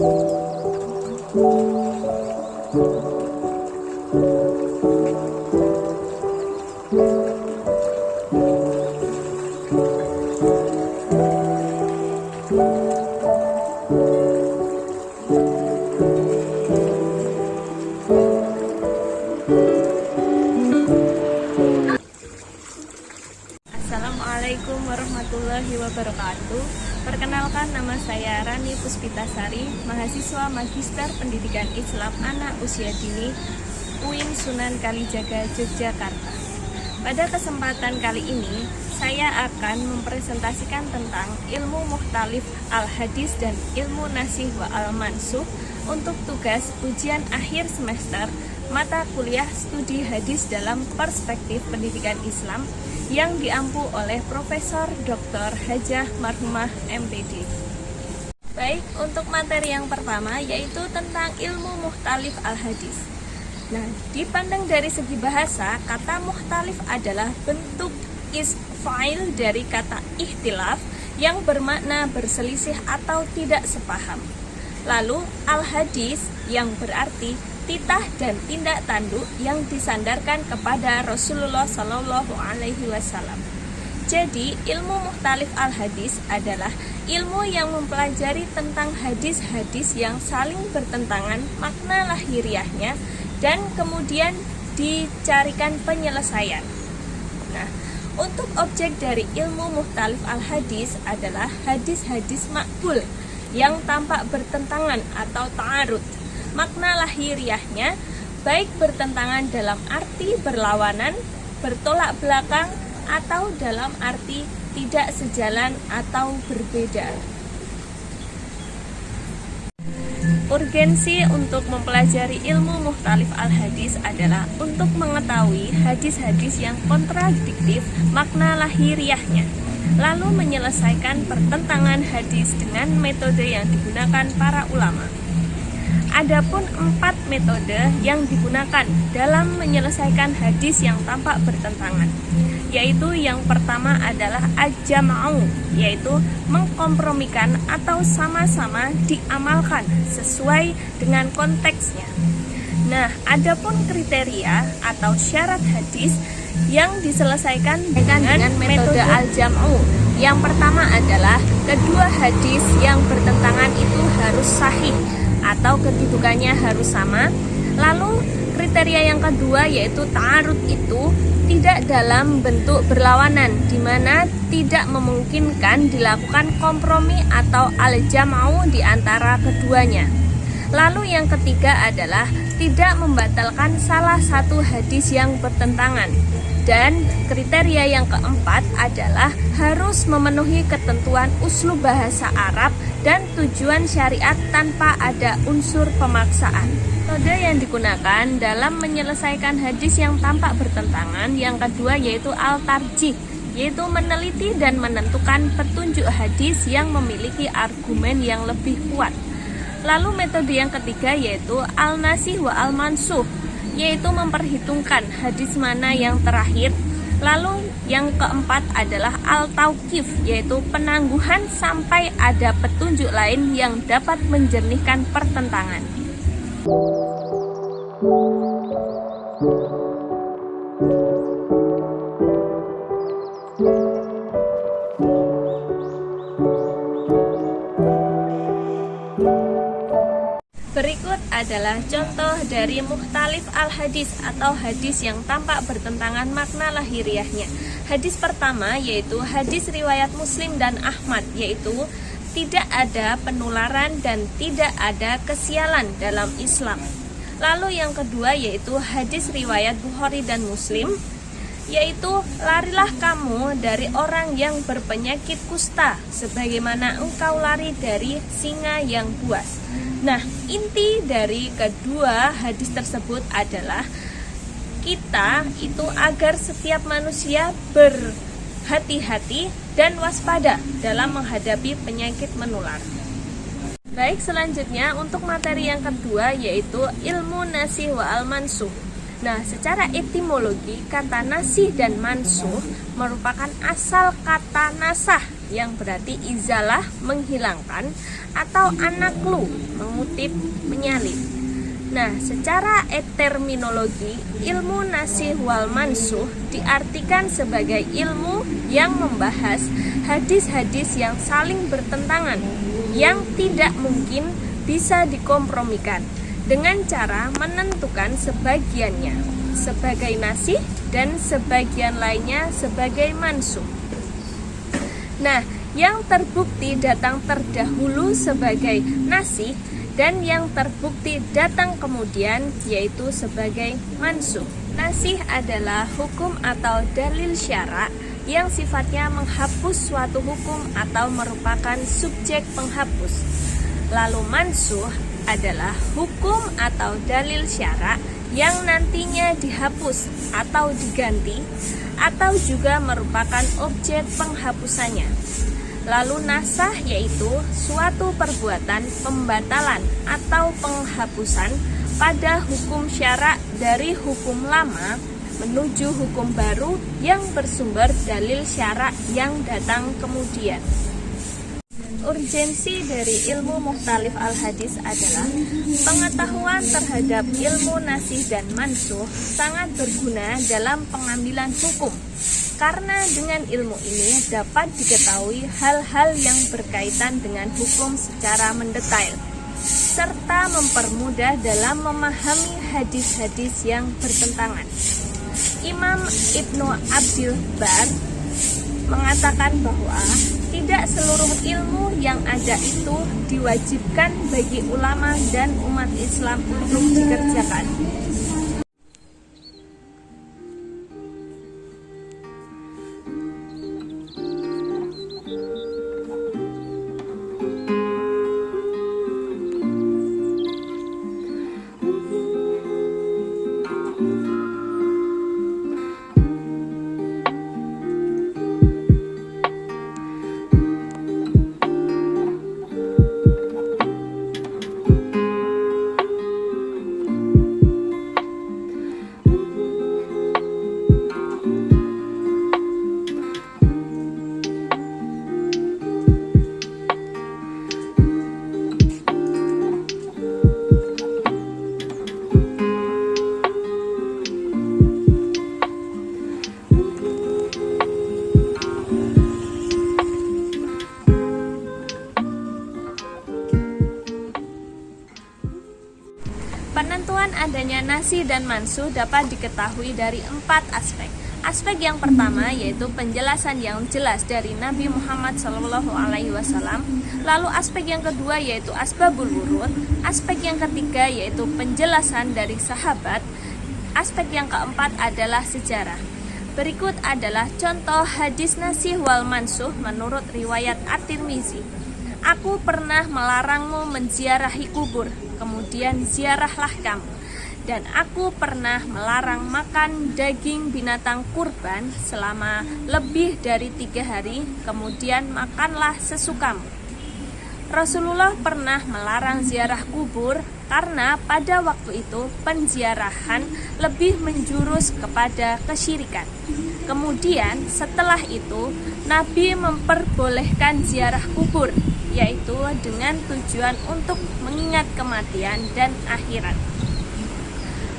Assalamualaikum warahmatullahi wabarakatuh. Perkenalkan, nama saya Rani Puspitasari, mahasiswa Magister Pendidikan Islam Anak Usia Dini UIN Sunan Kalijaga, Yogyakarta. Pada kesempatan kali ini, saya akan mempresentasikan tentang ilmu mukhtalif al-hadis dan ilmu nasih wa al-mansuh untuk tugas ujian akhir semester mata kuliah studi hadis dalam perspektif pendidikan Islam yang diampu oleh Profesor Dr. Hajah Marhumah MPD. Baik, untuk materi yang pertama yaitu tentang ilmu mukhtalif al-hadis. Nah, dipandang dari segi bahasa, kata mukhtalif adalah bentuk ism-fa'il dari kata ikhtilaf yang bermakna berselisih atau tidak sepaham. Lalu al-hadis yang berarti titah dan tindak tanduk yang disandarkan kepada Rasulullah Shallallahu Alaihi Wasallam. Jadi, ilmu mukhtalif al-hadis adalah ilmu yang mempelajari tentang hadis-hadis yang saling bertentangan makna lahiriahnya dan kemudian dicarikan penyelesaian. Nah, untuk objek dari ilmu mukhtalif al-hadis adalah hadis-hadis makbul yang tampak bertentangan atau ta'arud. Makna lahiriahnya baik bertentangan dalam arti berlawanan, bertolak belakang, atau dalam arti tidak sejalan atau berbeda. Urgensi untuk mempelajari ilmu mukhtalif al-hadis adalah untuk mengetahui hadis-hadis yang kontradiktif makna lahiriahnya, lalu menyelesaikan pertentangan hadis dengan metode yang digunakan para ulama. Adapun 4 metode yang digunakan dalam menyelesaikan hadis yang tampak bertentangan, yaitu yang pertama adalah al-jam'u, yaitu mengkompromikan atau sama-sama diamalkan sesuai dengan konteksnya. Nah, adapun kriteria atau syarat hadis yang diselesaikan dengan metode al-jam'u, yang pertama adalah kedua hadis yang bertentangan itu harus sahih atau kedudukannya harus sama. Lalu kriteria yang kedua yaitu ta'arud, itu tidak dalam bentuk berlawanan, di mana tidak memungkinkan dilakukan kompromi atau al-jam'u di antara keduanya. Lalu yang ketiga adalah tidak membatalkan salah satu hadis yang bertentangan. Dan kriteria yang keempat adalah harus memenuhi ketentuan uslub bahasa Arab dan tujuan syariat tanpa ada unsur pemaksaan. Metode yang digunakan dalam menyelesaikan hadis yang tampak bertentangan yang kedua yaitu al-tarjih, yaitu meneliti dan menentukan petunjuk hadis yang memiliki argumen yang lebih kuat. Lalu metode yang ketiga yaitu al-nasih wa al-mansuh, yaitu memperhitungkan hadis mana yang terakhir. Lalu yang keempat adalah al-tauqif, yaitu penangguhan sampai ada petunjuk lain yang dapat menjernihkan pertentangan. Berikut adalah contoh dari mukhtalif al-hadis atau hadis yang tampak bertentangan makna lahiriahnya. Hadis pertama yaitu hadis riwayat Muslim dan Ahmad, yaitu tidak ada penularan dan tidak ada kesialan dalam Islam. Lalu yang kedua yaitu hadis riwayat Bukhari dan Muslim, yaitu larilah kamu dari orang yang berpenyakit kusta sebagaimana engkau lari dari singa yang buas. Nah, inti dari kedua hadis tersebut adalah kita itu agar setiap manusia berhati-hati dan waspada dalam menghadapi penyakit menular. Baik, selanjutnya untuk materi yang kedua yaitu ilmu nasih wa al-mansuh. Nah, secara etimologi kata nasih dan mansuh merupakan asal kata nasah, yang berarti izalah menghilangkan, atau anaklu mengutip, menyalin. Nah, secara terminologi, ilmu nasih wal mansuh diartikan sebagai ilmu yang membahas hadis-hadis yang saling bertentangan, yang tidak mungkin bisa dikompromikan, dengan cara menentukan sebagiannya sebagai nasih dan sebagian lainnya sebagai mansuh. Nah, yang terbukti datang terdahulu sebagai nasih dan yang terbukti datang kemudian yaitu sebagai mansuh. Nasih adalah hukum atau dalil syara yang sifatnya menghapus suatu hukum atau merupakan subjek penghapus. Lalu mansuh adalah hukum atau dalil syara yang nantinya dihapus atau diganti atau juga merupakan objek penghapusannya. Lalu nasah yaitu suatu perbuatan pembatalan atau penghapusan pada hukum syara dari hukum lama menuju hukum baru yang bersumber dalil syara yang datang kemudian. Urgensi dari ilmu mukhtalif al-hadis adalah pengetahuan terhadap ilmu nasih dan mansuh sangat berguna dalam pengambilan hukum, karena dengan ilmu ini dapat diketahui hal-hal yang berkaitan dengan hukum secara mendetail, serta mempermudah dalam memahami hadis-hadis yang bertentangan. Imam Ibnu Abdul Bar mengatakan bahwa tidak seluruh ilmu yang ada itu diwajibkan bagi ulama dan umat Islam untuk dikerjakan. Penentuan adanya nasih dan mansuh dapat diketahui dari 4 aspek. Aspek yang pertama yaitu penjelasan yang jelas dari Nabi Muhammad SAW. Lalu aspek yang kedua yaitu asbabul wurud. Aspek yang ketiga yaitu penjelasan dari sahabat. Aspek yang keempat adalah sejarah. Berikut adalah contoh hadis nasih wal mansuh menurut riwayat At-Tirmizi. Aku pernah melarangmu menziarahi kubur, kemudian ziarahlah kamu. Dan aku pernah melarang makan daging binatang kurban selama lebih dari 3 hari, kemudian makanlah sesukamu. Rasulullah pernah melarang ziarah kubur karena pada waktu itu penziarahan lebih menjurus kepada kesyirikan. Kemudian setelah itu Nabi memperbolehkan ziarah kubur, yaitu dengan tujuan untuk mengingat kematian dan akhirat.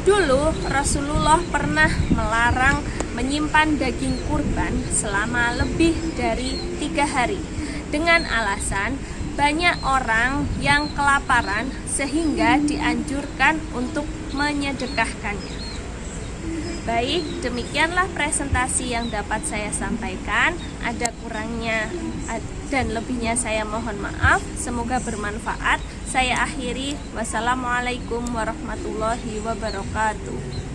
Dulu Rasulullah pernah melarang menyimpan daging kurban selama lebih dari 3 hari dengan alasan banyak orang yang kelaparan sehingga dianjurkan untuk menyedekahkannya. Baik, demikianlah presentasi yang dapat saya sampaikan. Ada kurangnya dan lebihnya saya mohon maaf. Semoga bermanfaat. Saya akhiri. Wassalamualaikum warahmatullahi wabarakatuh.